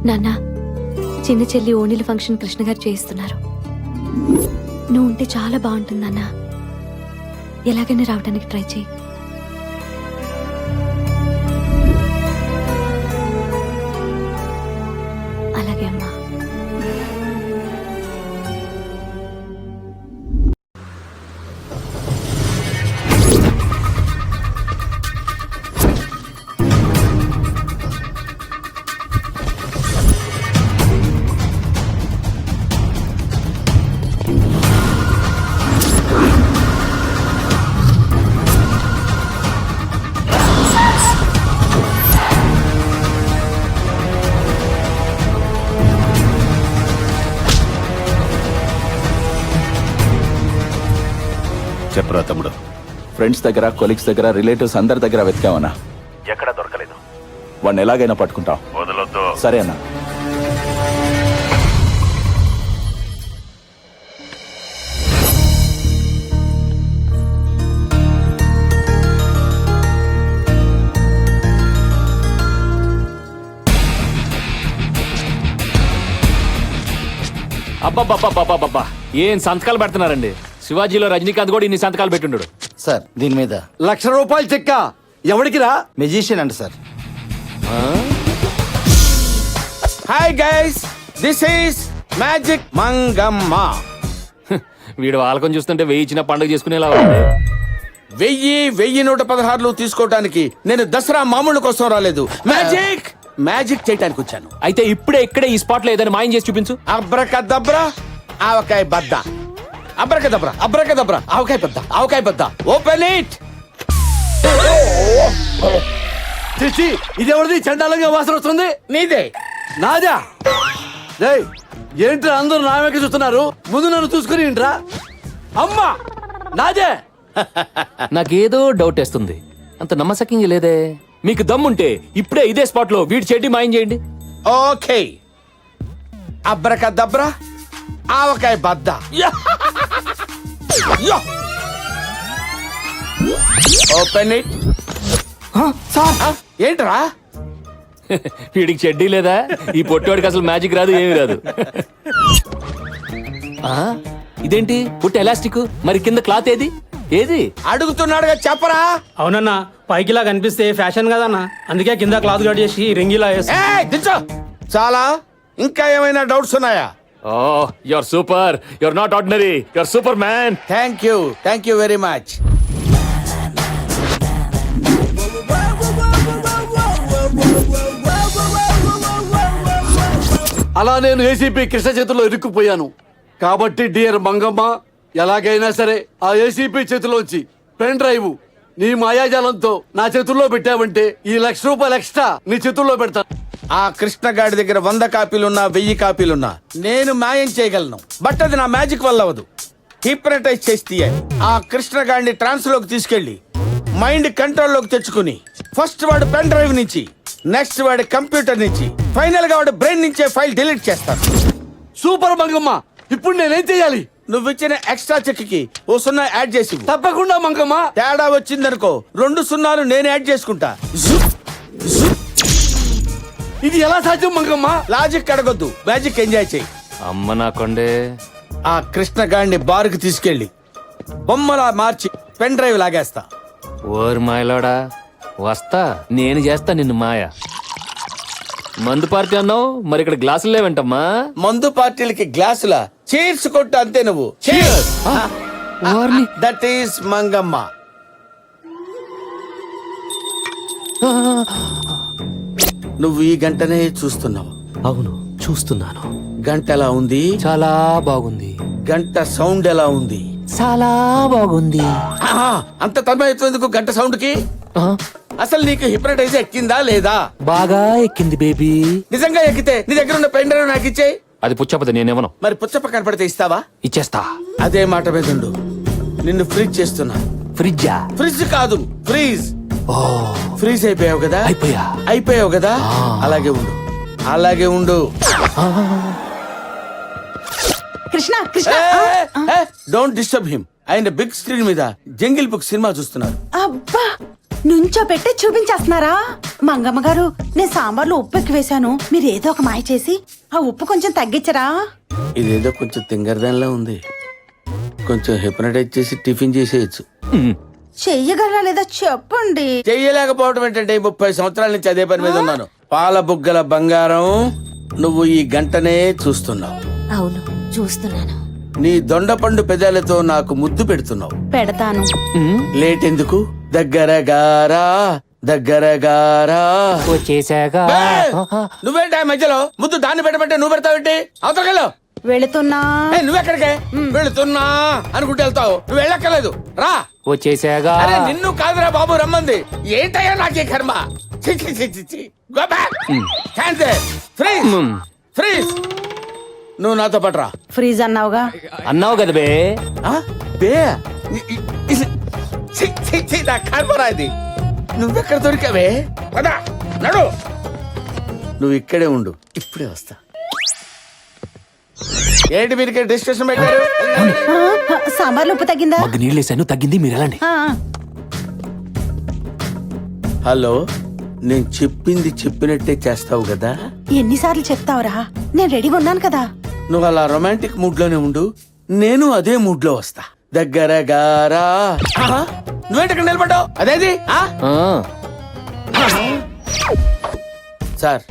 నాన్న, చిన్న చెల్లి ఓణీల ఫంక్షన్ కృష్ణ గారు చేయిస్తున్నారు. నువ్వు ఉంటే చాలా బాగుంటుంది నాన్న. ఎలాగైనా రావడానికి ట్రై చేయి. అలాగే అమ్మా. చెప్పరా తమ్ముడు, ఫ్రెండ్స్ దగ్గర, కొలీగ్స్ దగ్గర, రిలేటివ్స్ అందరి దగ్గర వెతికావన్నా? ఎక్కడా దొరకలేదు. వాడిని ఎలాగైనా పట్టుకుంటాం. వదలొద్దు. సరే అన్నా. అబ్బబ్బబ్బబ్బబ్బబ్బా, ఏం సంతకాలు పెడుతున్నారండి? శివాజీలో రజనీకాంత్ కూడా ఇన్ని సంతకాలు పెట్టుండడు. సార్ దీని మీద ₹1,00,000 చెక్క. ఎవడికి రా? మెజిషియన్ అంట sir. Hi guys, this is magic Mangamma. వీడు వాళ్ళకం చూస్తుంటే వెయ్యి ఇచ్చిన పండుగ చేసుకునేలా ఉంది. 1,116 తీసుకోవడానికి నేను దసరా మామూలు కోసం రాలేదు. మ్యాజిక్ చేయడానికి వచ్చాను. అయితే ఇప్పుడే ఇక్కడే ఈ స్పాట్ లో ఏదైనా మాయం చేసి చూపించు. అబ్రకదబ్రా ఆవకాయ బద్ద, అబ్రకదబ్రా అబ్రకదబ్రా ఆవకాయ బద్ద. Open it. చిచ్చి, ఇది ఎవరిది? చండాలంగా వాసన వస్తుంది. నీదే. నాదా? రేయ్, ఏంట్రా అందరూ నా వెనక చూస్తున్నారు? ముందు నన్ను చూసుకుని ఏంట్రా? అమ్మా, నాదే. నాకేదో డౌట్ వేస్తుంది. అంత నమ్మసక్యంగా లేదే. మీకు దమ్ముంటే ఇప్పుడే ఇదే స్పాట్ లో వీడి చెడ్డి మాయం చేయండి. ఓకే, అబ్రకదబ్రా ఆవకాయ బద్ద. Open it. ఏంట్రా? వీడికి చెడ్డీ లేదా? ఈ పొట్టివాడికి అసలు మ్యాజిక్ రాదు, ఏమీ రాదు. ఆ, ఇదేంటి పుట్టి ఎలాస్టిక్? మరి కింద క్లాత్ ఏది? ఏది అడుగుతున్నాడుగా, చెప్పరా. అవునన్నా, పైకిలా కనిపిస్తే ఫ్యాషన్ కదన్నా, అందుకే కింద క్లాత్ కట్ చేసి రింగిలా వేసి. దించో. చాలా. ఇంకా ఏమైనా డౌట్స్ ఉన్నాయా? Oh, you are super. You are not ordinary. You are superman. Thank you very much. అలా నేను ఏసీపీ కృష్ణ చేతుల్లో ఇరుక్కుపోయాను కాబట్టి డియర్ మంగమ్మ, ఎలాగైనా సరే ఆ ఏసీపీ చేతిలోంచి పెన్ డ్రైవ్ నీ మాయాజాలంతో నా చేతుల్లో పెట్టావంటే ఈ ₹1,00,000 ఎక్స్ట్రా నీ చేతుల్లో పెడతాను. ఆ కృష్ణగాడి దగ్గర 100 కాపీలున్నా 1000 కాపీలున్నా నేను మాయం చేయగలను. బట్ అది నా మ్యాజిక్ వల్ల అవ్వదు. హిప్నటైజ్ చేసి తీయాలి. ఆ కృష్ణగాడిని ట్రాన్స్ లోకి తీసుకెళ్లి మైండ్ కంట్రోల్ లోకి తెచ్చుకుని ఫస్ట్ వాడు పెన్ డ్రైవ్ నుంచి, నెక్స్ట్ వాడి కంప్యూటర్ నుంచి, ఫైనల్ గా వాడు బ్రెయిన్ నుంచే ఫైల్ డిలీట్ చేస్తాను. సూపర్ మంగమ్మ, ఇప్పుడు నేనేం చేయాలి? నువ్వు ఇచ్చిన ఎక్స్ట్రా చెక్ కి ఓ 0 యాడ్ చేసి. తప్పకుండా మంగమ్మ. తేడా వచ్చిందనుకో 2 0 నేను యాడ్ చేసుకుంటా. ఇది ఎలా సాధ్యం మంగమ్మ? లాజిక్ అడగొద్దు, మ్యాజిక్ ఎంజాయ్ చేయి. అమ్మ నా కొండే. ఆ కృష్ణగాడిని బార్కి తీసుకెళ్లి బొమ్మలా మార్చి పెన్ డ్రైవ్ లాగేస్తా. ఓరి మాయలోడా, వస్తా. నేను చేస్తా నిన్ను మాయ. మందు పార్టీ అన్నావు, మరి ఇక్కడ గ్లాసులు లేవంటమ్మా? మందు పార్టీలకి గ్లాసుల చీర్స్ కొట్టు అంతే. నువ్వు దట్ ఈస్ మంగమ్మ. నువ్వు ఈ గంటనే చూస్తున్నావు. అవును, చూస్తున్నాను. గంట ఎలా ఉంది? చాలా బాగుంది. గంట సౌండ్ ఎలా ఉంది? చాలా బాగుంది. ఆహా, అంత తన్మయత్వం గంట సౌండ్ కి? అసలు నీకు హిప్నటైజ్ ఎక్కిందా లేదా? బాగా ఎక్కింది బేబీ. నిజంగా ఎక్కితే నీ దగ్గర ఉన్న పెన్ డ్రైవ్ నాకు ఇచ్చేయి. అది పుచ్చపతి, నేనేమను. మరి పుచ్చప్ప కనపడితే ఇస్తావా? ఇచ్చేస్తా. అదే మాట మీద ఉండు. నిన్ను ఫ్రీజ్ చేస్తున్నా. ఫ్రిడ్జా? ఫ్రిడ్జ్ కాదు, ఫ్రీజ్. ఫ్రీజ్ అయిపోయావు కదా? అయిపోయావు కదా? అలాగే ఉండు, అలాగే ఉండు. Krishna, Krishna, don't disturb him. ఆయన బిగ్ స్క్రీన్ మీద జంగిల్ బుక్ సినిమా చూస్తున్నారు. అబ్బా, నుంచో పెట్టి చూపించేస్తున్నారా? మంగమ్మ గారు, నేను సాంబార్లో ఉప్పు ఎక్కువ వేశాను, మీరు ఏదో ఒక మాయ చేసి ఆ ఉప్పు కొంచెం తగ్గించరా? ఇదేదో కొంచెం తింగరదానిలా ఉంది. కొంచెం హిప్నటైజ్ చేసి టిఫిన్ చేసేయచ్చు. చెయ్యగలరా లేదా చెప్పండి. చెయ్యలేకపోవడం ఏంటంటే 30 సంవత్సరాల నుంచి అదే పని మీద ఉన్నాను. పాల బుగ్గల బంగారం, నువ్వు ఈ గంటనే చూస్తున్నావు. అవును, చూస్తున్నాను. నీ దొండపండు పెదాలతో నాకు ముద్దు పెడుతున్నావు. పెడతాను. లేట్ ఎందుకు? దగ్గర గారా, దగ్గర గారా. వచ్చేసాగా బే! నువ్వేంటి ఆ మధ్యలో ముద్దు దాన్ని పెట్టమంటే నువ్వు పెడతావేంటి? అవతలకెళ్ళు. వెళుతున్నా. నువ్వెక్కడికే వెళుతున్నా అనుకుంటూ వెళ్తావు. నువ్వు వెళ్ళక్కర్లేదు, రా. వచ్చేసాగా అరే నిన్ను కాదురా బాబు రమ్మంది. ఏంటయ్యా నాకే కర్మ. చి, చి, చి, చి, చి. Go back. Stand there. Freeze. Freeze. నువ్వు నాతో పట్రా. ఫ్రీజ్ అన్నావుగా. అన్నావు కదా బే. ఆ? బే చి, చి, చి, నా కర్మరా ఇది. నువ్వెక్కడ దొరికావే? పదా నడు. నువ్వు ఇక్కడే ఉండు, ఇప్పుడే వస్తా. ఏంటి మీరు ఇక్కడ డిస్కషన్ పెట్టారు? సాంబార్లో ఉప్పు తగ్గిందా? మగ్గు నీళ్ళు వేసాను, తగ్గింది, మీరు వెళ్ళండి. ఆ, హలో, నేను చెప్పింది చెప్పినట్టే చేస్తావు కదా? ఎన్నిసార్లు చెప్తావురా? నేను రెడీగా ఉన్నాను కదా. నువ్వు అలా రొమాంటిక్ మూడ్ లోనే ఉండు, నేను అదే మూడ్ లో వస్తా. దగ్గర గారా. ఆహా, నువ్వేంటి ఇక్కడ నిలబడ్డావు? అదేది? ఆ? సార్,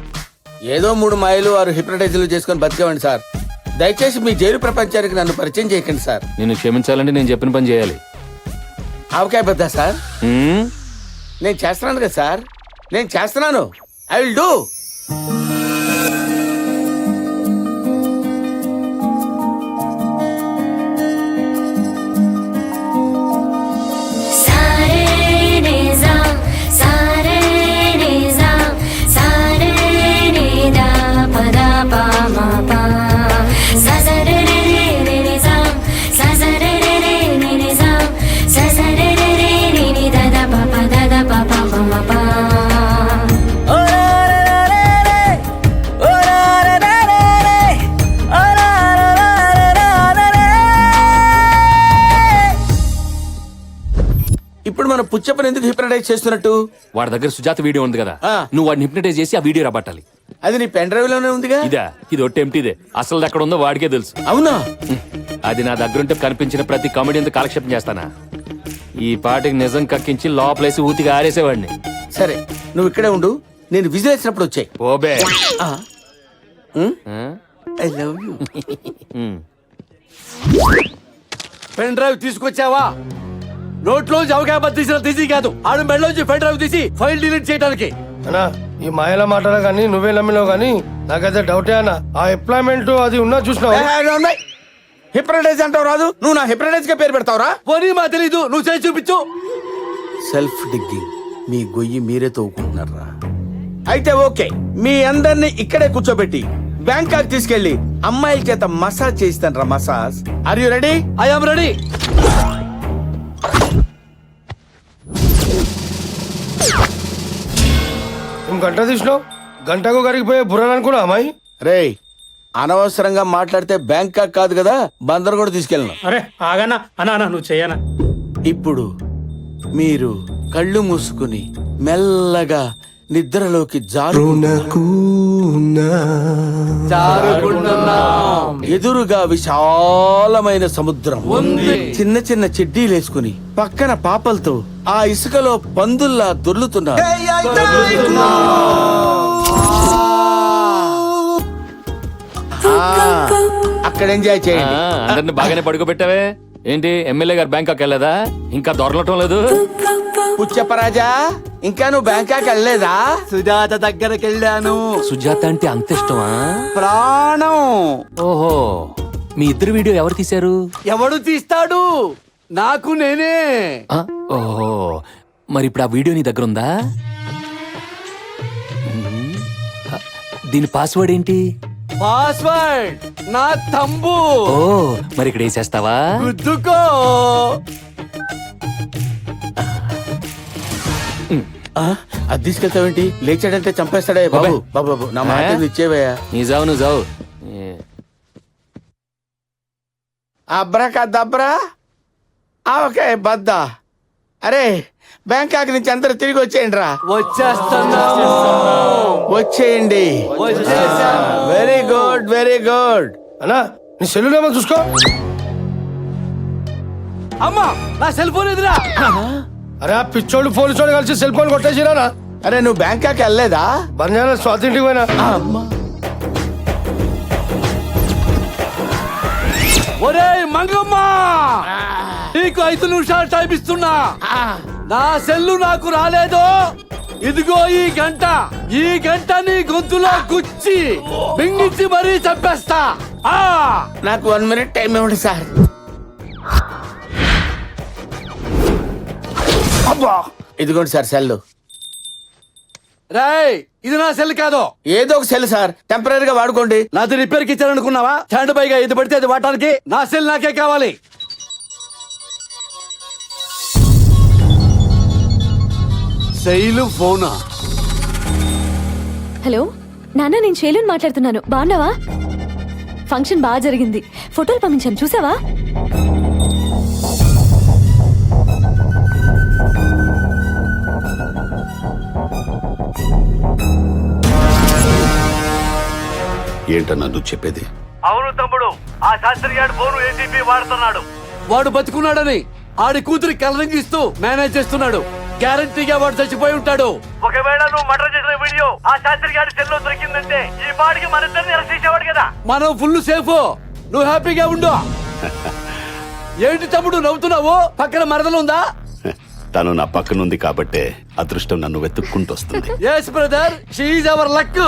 ఏదో 3 మాయలు 6 హిప్నటైజర్లు చేసుకొని బతికేవండి సార్. దయచేసి మీ జైలు ప్రపంచానికి నన్ను పరిచయం చేయకండి సార్. నిన్ను క్షమించాలంటే నేను చెప్పిన పని చేయాలి. ఆవకాయ బద్దా సార్? ఉమ్, నేను చేస్తున్నాను కదా సార్, నేను చేస్తున్నాను. I will do. ఇప్పుడు మనం పుచ్చప్పని ఎందుకు హిప్నటైజ్ చేస్తున్నట్టు? వాడి దగ్గర సుజాత వీడియో ఉంది కదా, ఆ. నువ్వు వాడిని హిప్నటైజ్ చేసి ఆ వీడియో రాబట్టాలి. అది నీ పెన్ డ్రైవ్ లోనే ఉందిగా. ఇదా? ఇది ఒట్టి ఎంటీదే. అసలు ఎక్కడ ఉందో వాడికే తెలుసు. అవునా? అది నా దగ్గరుంటే కనిపించిన ప్రతి కామెడీతో కాలక్షేపం చేస్తానా? ఈ పాటికి నిజం కక్కించి లోపలేసి ఊతిగా ఆరేసేవాడిని. సరే, నువ్వు ఇక్కడే ఉండు, నేను విజిల్ వేసినప్పుడు వచ్చాయి. ఓబే. I love you. Pen drive తీసుకొచ్చావా? నోట్లోంచి అవకాశం తీసి కాదు, ఆడు మెడలోంచి పెన్ డ్రైవ్ తీసి ఫైల్ డిలీట్ చేయడానికి. అన్నా, ఈ మాయల మాటలు కానీ నువ్వే నమ్మినావు కానీ నాకైతే డౌటే అన్న. ఆ ఎంప్లాయ్మెంట్ అది ఉన్నా చూసినావు. హిప్నటైజ్ అంటావు రాదు, నువ్వు నా హిప్నటైజ్ కే పేరు పెడతావురా? పోనీ మా తెలీదు, నువ్వు చేసి చూపించు. సెల్ఫ్ డిగ్గింగ్, మీ గొయ్యి మీరే తవ్వుకుంటున్నారా? అయితే ఓకే, మీ అందరినీ ఇక్కడే కూర్చోబెట్టి బ్యాంకాక్ తీసుకెళ్లి అమ్మాయిల చేత మసాజ్ చేయిస్తాను రా. Massage. Are you ready? I am ready. నువ్వు గంట తీసినావు, గంటకు కరిగిపోయే బుర్రలు అనుకున్నా అమ్మాయి. రేయ్, అనవసరంగా మాట్లాడితే బ్యాంకాక్ కాదు కదా, బందర్ కూడా తీసుకెళ్ళను. అరే ఆగనా అన్నా, అన్నా నువ్వు చెయ్యనా. ఇప్పుడు మీరు కళ్ళు మూసుకుని మెల్లగా నిద్రలోకి ఎదురుగా విశాలమైన సముద్రం ఉంది. చిన్న చిన్న చెడ్డీలేసుకుని పక్కన పాపలతో ఆ ఇసుకలో పందుల్లా దొర్లుతున్నారు. అక్కడ ఎంజాయ్ చేయండి. అందరిని బాగానే పడుకోబెట్టావే. ఏంటి ఎమ్మెల్యే గారు బ్యాంకాక్ వెళ్ళదా? ఇంకా దొరలటం లేదు. పుచ్చప్పరాజా, ఇంకా నువ్వు బ్యాంకాక్ వెళ్ళలేదా? సుజాత దగ్గరికి వెళ్ళాను. సుజాత అంటే అంత ఇష్టమా? ప్రాణం. ఓహో, మీ ఇద్దరు వీడియో ఎవరు తీశారు? ఎవడు తీస్తాడు? నాకు నేనే. ఆ, ఓహో, మరి ఇప్పుడు ఆ వీడియో నీ దగ్గర ఉందా? దీని పాస్వర్డ్ ఏంటి? పాస్వర్డ్ నా తంబు. ఓ, మరి ఇక్కడ వేసేస్తావా? గుద్దుకో. అది తీసుకెళ్తావేంటి? లేచాడంటే చంపేస్తాడే బాబు. బాబు బాబు, నా మాట ఇచ్చేవయ్యా. నీ జావు, నువ్వు జావు. అబ్రా దబ్రా ఆవకాయ బద్దా. అరే బ్యాంకాక్ నుంచి అందరు తిరిగి వచ్చేయండి రా. వచ్చేస్తున్నాము. వచ్చేయండి. వచ్చేసాం. Very good, very good. అన్నా నీ సెల్లులేమో చూసుకో. అమ్మా నా సెల్ ఫోన్ ఎదురా. అరే ఆ పిచ్చోళ్ళు పోలీసోళ్ళు కలిసి సెల్ ఫోన్ కొట్టేసిరా. అరే నువ్వు బ్యాంకాక్ వెళ్ళలేదా? బంజారా స్వాతి ఇంటికి పోయినా. ఒరేయ్ మంగమ్మ, నీకు 5 నిమిషాలు టైం ఇస్తున్నా. నా సెల్లు నాకు రాలేదు. ఇదిగో ఈ గంట నీ గొంతులో గుచ్చి మింగించి మరీ చంపేస్తా. నాకు 1 minute టైం ఇవ్వండి సార్. అబ్బా ఇదిగోండి సార్ సెల్. రేయ్ ఇది నా సెల్ కాదు. ఏదో ఒక సెల్ సార్, టెంపరీగా వాడుకోండి. నాది రిపేర్ కి ఇచ్చారనుకున్నావా? స్టాండ్ బైగా ఇది పడితే అది వాడటానికి. నా సెల్ నాకే కావాలి. శైలు ఫోనా? హలో నాన్న, నేను శైలుని మాట్లాడుతున్నాను. బాగున్నావా? ఫంక్షన్ బాగా జరిగింది. ఫోటోలు పంపించాను, చూసావా? ఏంటన్నా నువ్వు చెప్పేది? అవును తమ్ముడు, ఆ శాస్త్రి గారు ఫోను ఏసీపీ వాడుతున్నాడు. వాడు బతుకున్నాడని ఆడి కూతురి కలరింగ్ ఇస్తూ మేనేజ్ చేస్తున్నాడు. గ్యారంటీగా వాడు చచ్చిపోయి ఉంటాడు. ఒకవేళ నువ్వు మర్డర్ చేసిన వీడియో ఆ శాస్త్రి గారి సెల్లో దొరికిందంటే ఈ పాటికి మన ఇద్దరిని అరెస్ట్ చేసేవాడు కదా. మనం ఫుల్ సేఫ్. నువ్వు హ్యాపీగా ఉండు. ఏంటి తమ్ముడు నవ్వుతున్నావు? పక్కన మరదలుందా? తను నా పక్కనుంది కాబట్టే అదృష్టం నన్ను వెతుక్కుంటూ వస్తుంది. Yes brother, she is our luck.